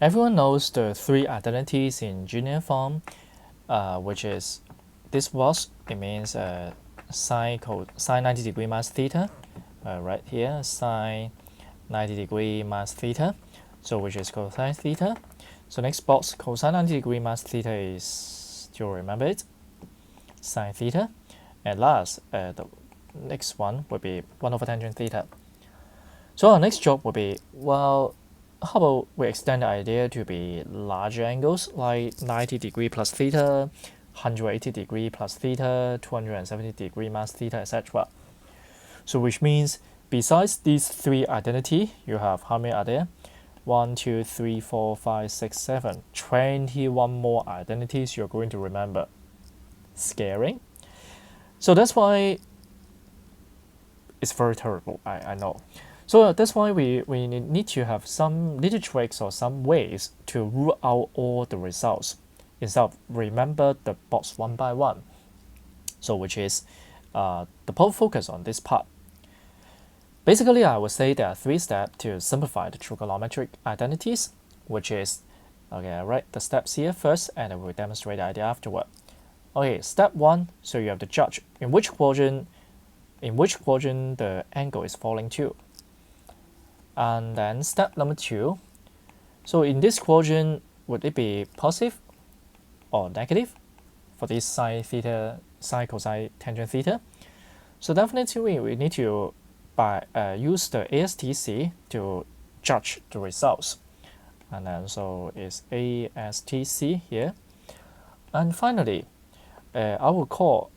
Everyone knows the three identities in junior form, which is this was, it means sine 90 degree minus theta, right here, sine 90 degree minus theta, so which is cosine theta. So next box, cosine 90 degree minus theta is, do you remember it? Sine theta. And last, the next one would be 1 over tangent theta. So our next job would be, well, how about we extend the idea to be larger angles, like 90 degree plus theta, 180 degree plus theta, 270 degree minus theta, etc. So which means besides these three identity, you have how many are there? 1, 2, 3, 4, 5, 6, 7. 21 more identities you're going to remember. Scaring. So that's why it's very terrible, I know. So that's why we need to have some little tricks or some ways to rule out all the results instead of remember the box one by one. So which is the focus on this part. Basically, I would say there are three steps to simplify the trigonometric identities, which is, okay, I write the steps here first and I will demonstrate the idea afterward. Okay, step one, so you have to judge in which quadrant the angle is falling to. And then step number two, so in this quadrant, would it be positive or negative for this sine theta, sine cosine tangent theta? So definitely we need to use the ASTC to judge the results. And then so it's ASTC here. And finally, I will call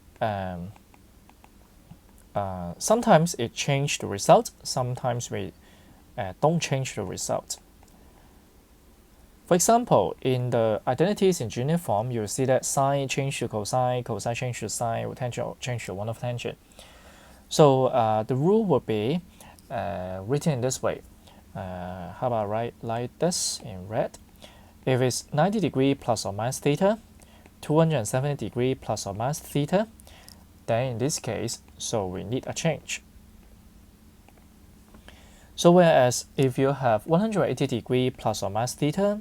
sometimes it change the result, sometimes we don't change the result. For example, in the identities in junior form, you'll see that sine change to cosine, cosine change to sine, tangent change to 1 over tangent. So the rule would be written in this way. How about I write like this in red? If it's 90 degree plus or minus theta, 270 degree plus or minus theta, then in this case, so we need a change. So whereas if you have 180 degree plus or minus theta,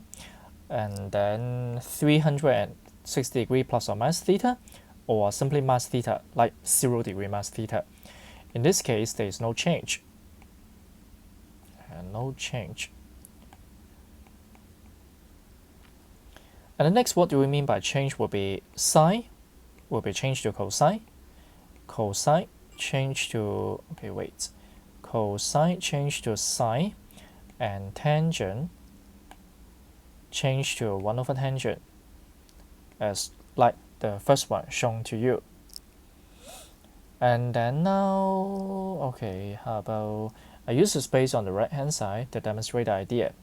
and then 360 degree plus or minus theta, or simply minus theta, like 0 degree minus theta, in this case there is no change. No change. And the next, what do we mean by change will be sine will be changed to cosine, cosine change to, okay, wait, cosine change to sine, and tangent change to 1 over tangent, as like the first one shown to you. And then now, okay, how about I use the space on the right hand side to demonstrate the idea.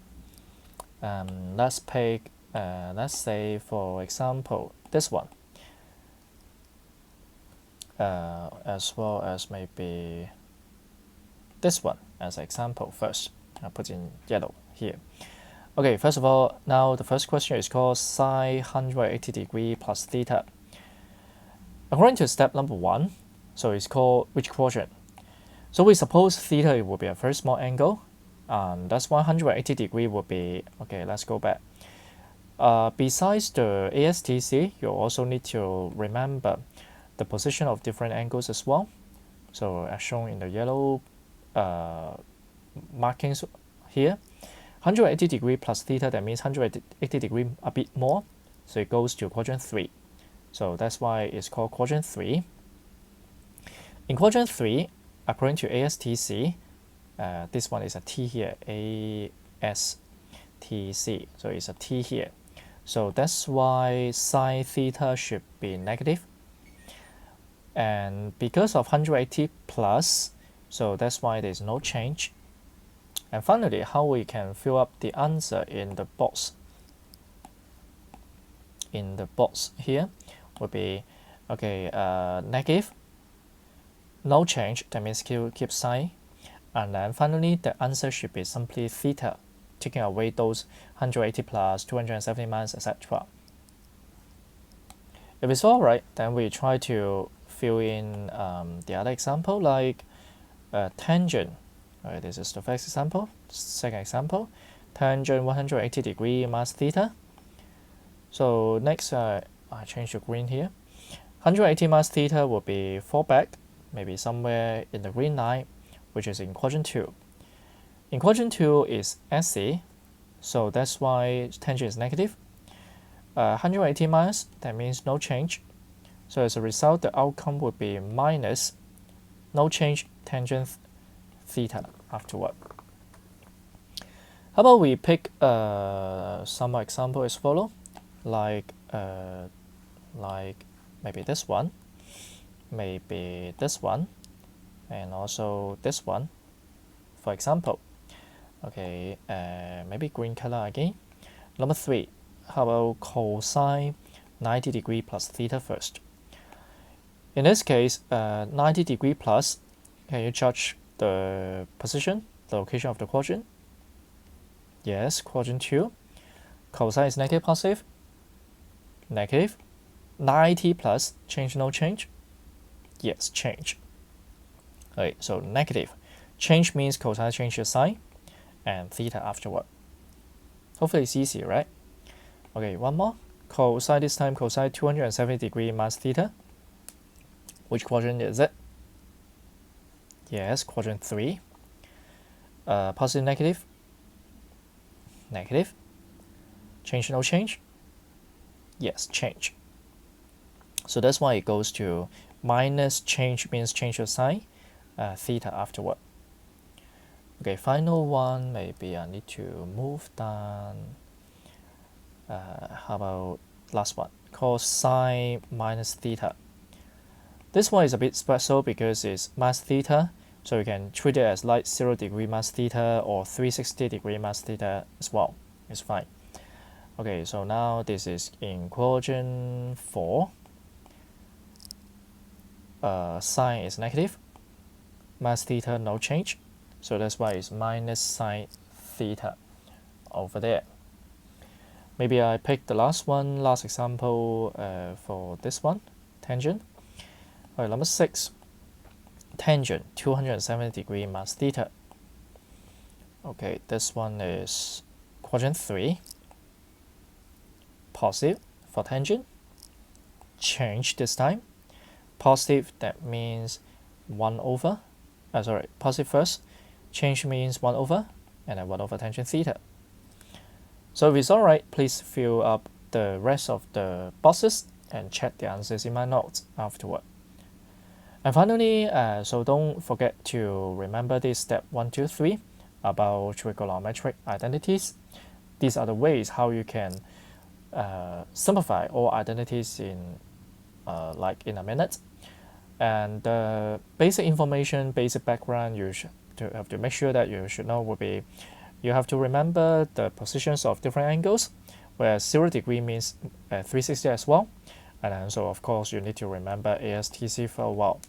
Let's pick, let's say for example, this one, as well as maybe this one as an example first. I'll put in yellow here. Okay, first of all, now the first question is called sine 180 degree plus theta. According to step number one, so it's called which quadrant? So we suppose theta will be a very small angle, and that's why 180 degree would be, okay, let's go back. Besides the ASTC, you also need to remember the position of different angles as well. So as shown in the yellow markings here, 180 degree plus theta, that means 180 degree a bit more, so it goes to quadrant 3. So that's why it's called quadrant 3. In quadrant 3, according to ASTC, this one is a T here, ASTC, so it's a T here. So that's why sine theta should be negative. And because of 180 plus, so that's why there's no change. And finally, how we can fill up the answer in the box. In the box here would be, okay, negative, no change, that means keep sine. And then finally, the answer should be simply theta, taking away those 180 plus, 270 minus, etc. If it's all right, then we try to fill in the other example, like tangent. All right, this is the first example. Second example, tangent 180 degree minus theta. So next, I change to green here. 180 minus theta will be fall back, maybe somewhere in the green line, which is in quadrant 2. In quadrant 2 is SC, so that's why tangent is negative. 180 minus, that means no change. So as a result, the outcome would be minus no change tangent theta afterward. How about we pick some example as follow, like maybe this one, and also this one, for example. Okay, maybe green color again. Number 3, how about cosine 90 degree plus theta first? In this case, 90 degree plus, can you judge the position, the location of the quadrant? Yes, quadrant 2. Cosine is negative, positive? Negative. 90 plus, change, no change? Yes, change. Okay, so negative. Change means cosine changes sign, and theta afterward. Hopefully it's easy, right? Okay, one more. Cosine this time, cosine 270 degree minus theta. Which quadrant is it? Yes, quadrant 3. Positive, negative? Negative. Change, no change? Yes, change. So that's why it goes to minus change means change of sign, theta afterward. Okay, final one, maybe I need to move down. How about last one? Cosine minus theta. This one is a bit special because it's minus theta, so you can treat it as like 0 degree minus theta or 360 degree minus theta as well. It's fine. Okay, so now this is in quadrant 4. Sine is negative. Minus theta, no change. So that's why it's minus sine theta over there. Maybe I pick the last example for this one, tangent. All right, number 6, tangent 270 degree minus theta. Okay, this one is quadrant 3. Positive for tangent. Change this time. Positive, that means 1 over. Positive first. Change means 1 over, and then 1 over tangent theta. So if it's alright, please fill up the rest of the boxes and check the answers in my notes afterward. And finally, so don't forget to remember this step 1, 2, 3 about trigonometric identities. These are the ways how you can simplify all identities in like in a minute. And the basic information, basic background you should have to make sure that you should know would be, you have to remember the positions of different angles, where 0 degree means 360 as well. And then so of course you need to remember ASTC for a while.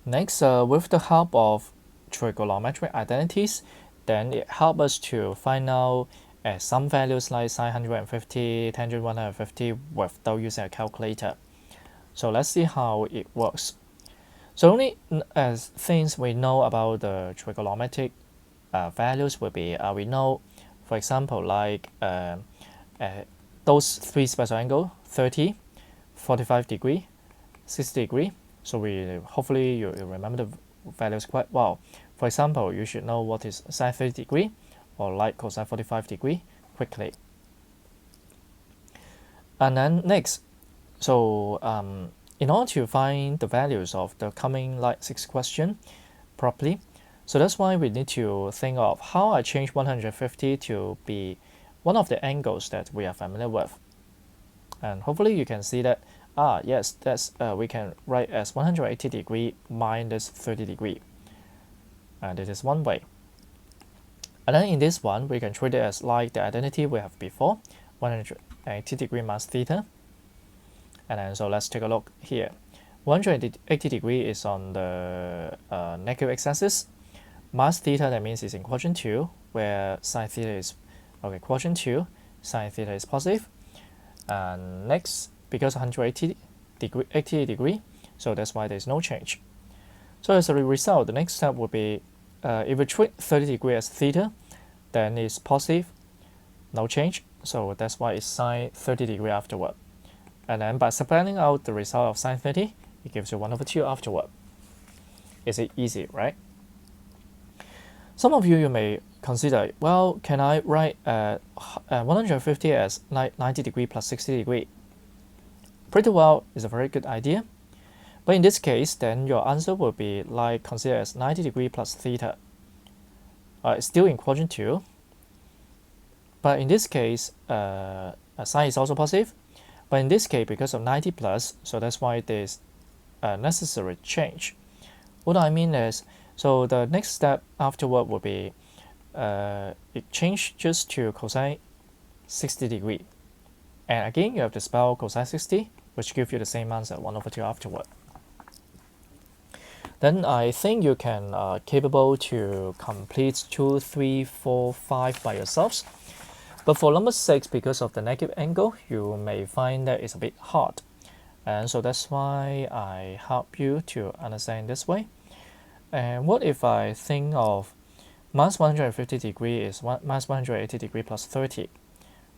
Next, with the help of trigonometric identities, then it helps us to find out some values like sine 150, tangent 150 without using a calculator. So let's see how it works. So only as things we know about the trigonometric values will be, we know, for example, like those 3 special angles, 30, 45 degree, 60 degree. So hopefully you remember the values quite well. For example, you should know what is sine 30 degree or like cosine 45 degree quickly. And then next, so in order to find the values of the coming like 6 question properly, so that's why we need to think of how I change 150 to be one of the angles that we are familiar with. And hopefully you can see that, yes, that's we can write as 180 degree minus 30 degree. And this is one way. And then in this one, we can treat it as like the identity we have before, 180 degree minus theta. And then so let's take a look here. 180 degree is on the negative x-axis. Minus theta, that means it's in quadrant 2, where sine theta is, okay, quadrant 2, sine theta is positive. And next, because 180 degree, so that's why there's no change. So as a result, the next step would be if we treat 30 degree as theta, then it's positive, no change. So that's why it's sine 30 degree afterward. And then by subtracting out the result of sine 30, it gives you 1/2 afterward. Is it easy, right? Some of you may consider, well, can I write 150 as 90 degree plus 60 degree? Pretty well, is a very good idea. But in this case, then your answer will be like consider as 90 degree plus theta. It's still in quadrant 2. But in this case, sine is also positive. But in this case, because of 90 plus, so that's why there's a necessary change. What I mean is, so the next step afterward will be it changes to cosine 60 degree. And again, you have to spell cosine 60, which gives you the same answer, 1/2 afterward. Then I think you can capable to complete 2, 3, 4, 5 by yourselves. But for number 6, because of the negative angle, you may find that it's a bit hard. And so that's why I help you to understand this way. And what if I think of minus 150 degree is minus 180 degree plus 30?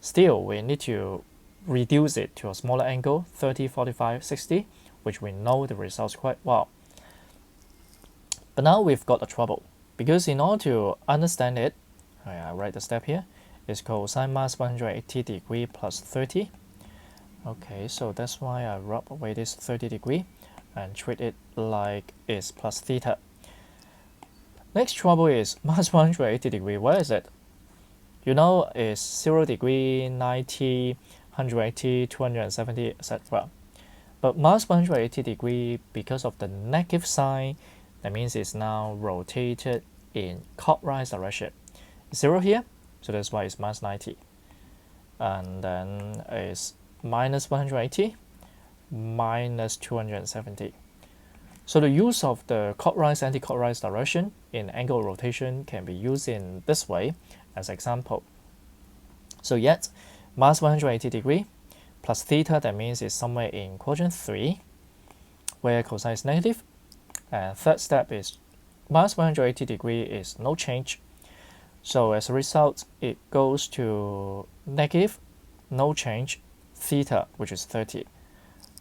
Still, we need to reduce it to a smaller angle, 30, 45, 60, which we know the results quite well. But now we've got a trouble, because in order to understand it, I write the step here, is cosine minus 180 degree plus 30. Okay, so that's why I rub away this 30 degree and treat it like it's plus theta. Next trouble is minus 180 degree. Where is it? You know, it's 0 degree, 90, 180, 270, etc. But minus 180 degree, because of the negative sign, that means it's now rotated in clockwise direction. 0 here, so that's why it's minus 90. And then it's minus 180, minus 270. So the use of the clockwise anti-clockwise direction in angle rotation can be used in this way as example. So yet, minus 180 degree plus theta, that means it's somewhere in quadrant 3, where cosine is negative. And third step is minus 180 degree is no change. So as a result, it goes to negative, no change, theta, which is 30.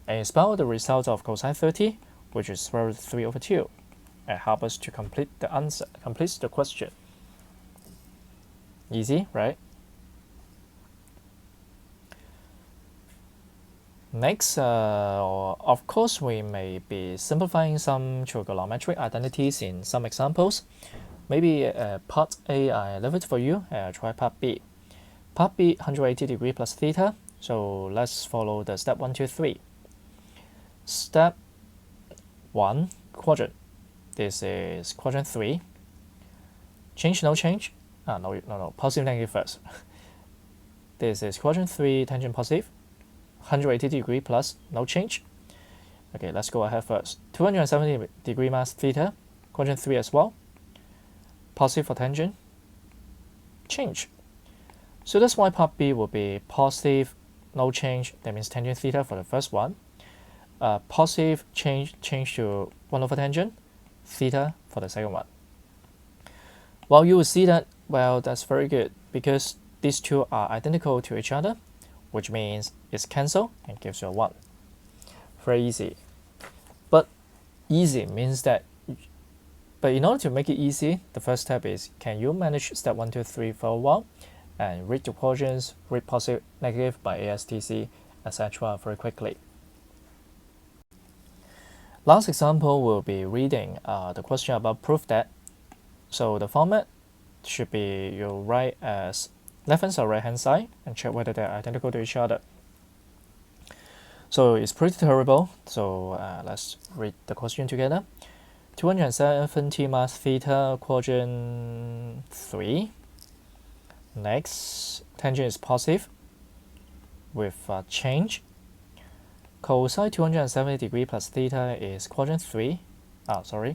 And spell the result of cosine 30, which is 3/2, and help us to complete the answer, complete the question. Easy, right? Next, of course, we may be simplifying some trigonometric identities in some examples. Maybe part A, I leave it for you. Try part B. Part B, 180 degree plus theta. So let's follow the step 1, 2, 3. Step 1, quadrant. This is quadrant 3. Change, no change. No. Positive, negative first. This is quadrant 3, tangent positive. 180 degree plus, no change. Okay, let's go ahead first. 270 degree minus theta, quadrant 3 as well. Positive for tangent, change. So that's why part B will be positive, no change. That means tangent theta for the first one. Positive change to 1/tangent, theta for the second one. Well, you will see that, well, that's very good because these two are identical to each other, which means it's cancelled and gives you a 1. Very easy. But easy means that, but in order to make it easy, the first step is, can you manage step 1, 2, 3 for a while and read the quadrant, read positive, negative by ASTC, etc. very quickly. Last example will be reading the question about proof that. So the format should be you write as left hand side, right hand side, and check whether they're identical to each other. So it's pretty terrible. So let's read the question together. 270 minus theta, quadrant 3. Next, tangent is positive with change. Cosine 270 degree plus theta is quadrant 3.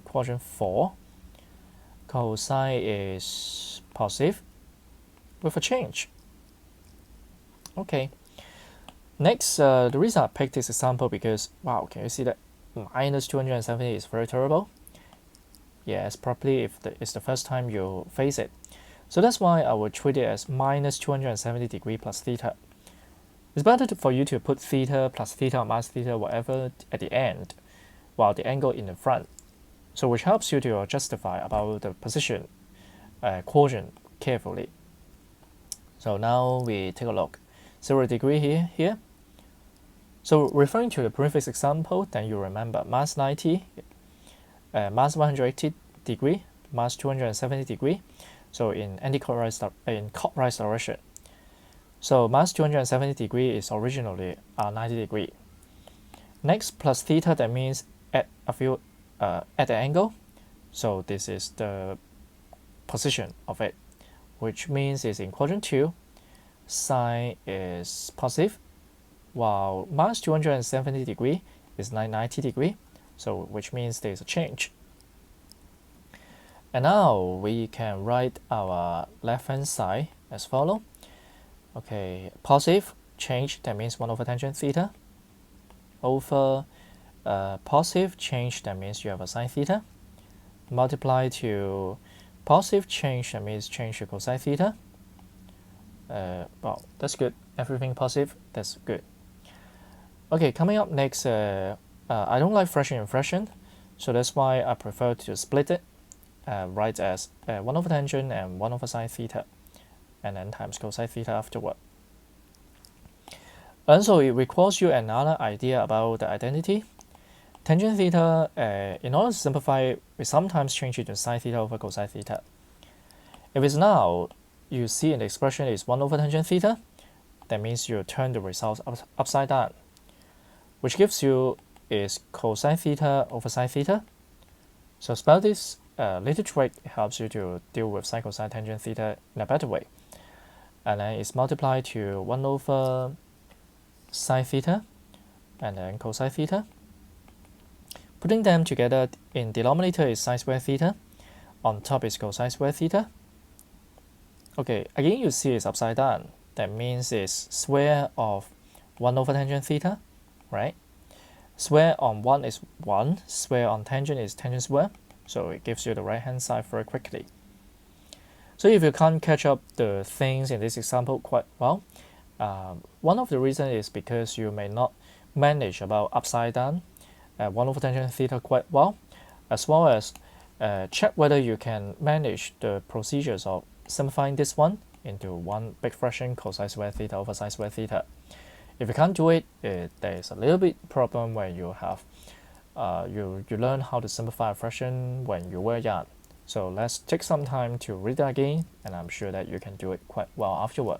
Quadrant 4. Cosine is positive with a change. Okay. Next, the reason I picked this example because, wow, can you see that minus 270 is very terrible? Yes, probably if it's the first time you face it. So that's why I would treat it as minus 270 degree plus theta. It's better for you to put theta plus theta or minus theta, whatever, at the end, while the angle in the front. So which helps you to justify about the position quotient carefully. So now we take a look. 0 degree here. So referring to the previous example, then you remember minus 90, minus 180 degree, minus 270 degree. So in clockwise direction. So minus 270 degree is originally 90 degree. Next, plus theta, that means at the angle. So this is the position of it, which means it's in quadrant 2. Sine is positive, while minus 270 degree is 90 degree. So which means there's a change. And now we can write our left hand side as follow. Okay, positive change, that means 1 over tangent theta, over positive change, that means you have a sine theta, multiply to positive change, that means change to cosine theta. Well, that's good. Everything positive, that's good. Okay, coming up next, I don't like fraction and fraction, so that's why I prefer to split it, write as 1 over tangent and 1 over sine theta, and then times cosine theta afterward. And so it requires you another idea about the identity. Tangent theta, in order to simplify, we sometimes change it to sine theta over cosine theta. If it's now, you see in the expression is 1 over tangent theta, that means you turn the results upside down, which gives you is cosine theta over sine theta. So spell this little trick helps you to deal with sine cosine tangent theta in a better way. And then it's multiplied to 1 over sine theta and then cosine theta. Putting them together, in denominator is sine squared theta, on top is cosine squared theta. Okay, again you see it's upside down. That means it's square of 1 over tangent theta, right? Square on 1 is 1, square on tangent is tangent square, so it gives you the right hand side very quickly. So if you can't catch up the things in this example quite well, one of the reasons is because you may not manage about upside down 1 over tangent theta quite well as check whether you can manage the procedures of simplifying this one into one big fraction cosine squared theta over sine squared theta. If you can't do it, there is a little bit problem where you have you learn how to simplify a fraction when you were young. So let's take some time to read that again, and I'm sure that you can do it quite well afterward.